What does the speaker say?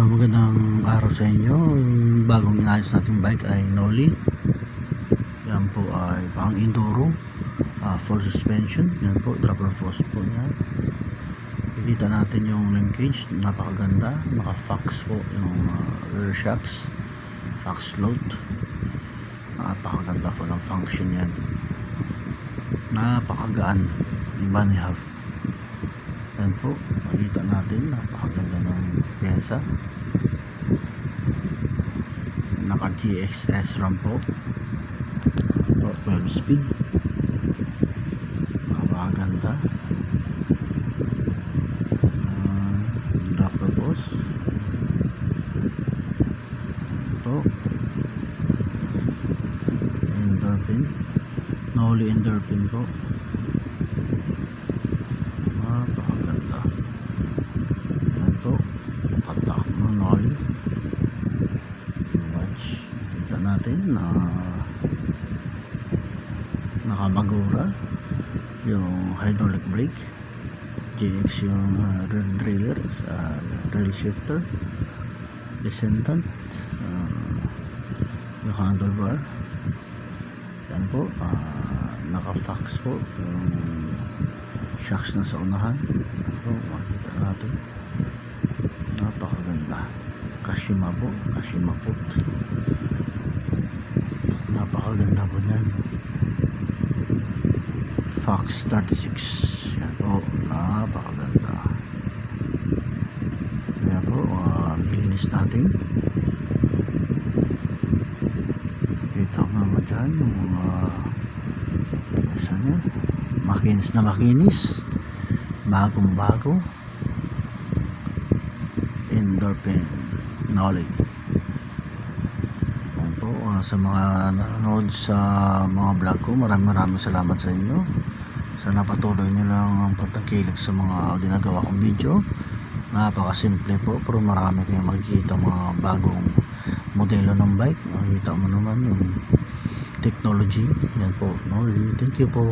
Magandang araw sa inyo. Yung bagong inayos nating bike ay Nolly. Yan po ay pang enduro, full suspension. Yan po, dropper force po yan. Kikita natin yung linkage, napakaganda. Naka-fox po yung rear shocks, fox load. Napakaganda po ng function yan. Napakagaan, iba ni half. Yan po, makita natin, napakaganda ng pyesa. Naka GXS RAM po, 12 speed. Napakaganda. Dropper boss ito, endorphin, Nolly endorphin po. Napakaganda. Yan po, tatak ng Nolly. Watch, kita natin na nakamagura yung hydraulic brake, GX yung rear driller, rail shifter, descendant, yung handlebar. Yan po, naka-fox po yung shocks na sa unahan. Yan po, makikita natin, napakaganda. Kashima po, Kashima po, napakaganda po yan. Fox 36, yan po, napakaganda. Yan po, nilinis natin. Kita mo naman dyan yung mga pyesa nya, makinis na makinis, bagong bago. Endorphin Nolly. Yan po, sa mga nanonood sa mga vlog ko, maraming salamat sa inyo. Sana patuloy nyo lang ang pagtangkilik sa mga ginagawa kong video. Napakasimple po, pero marami kayong makikita mga bagong modelo ng bike. Makikita mo naman yung technology. Yan po, no? Thank you po.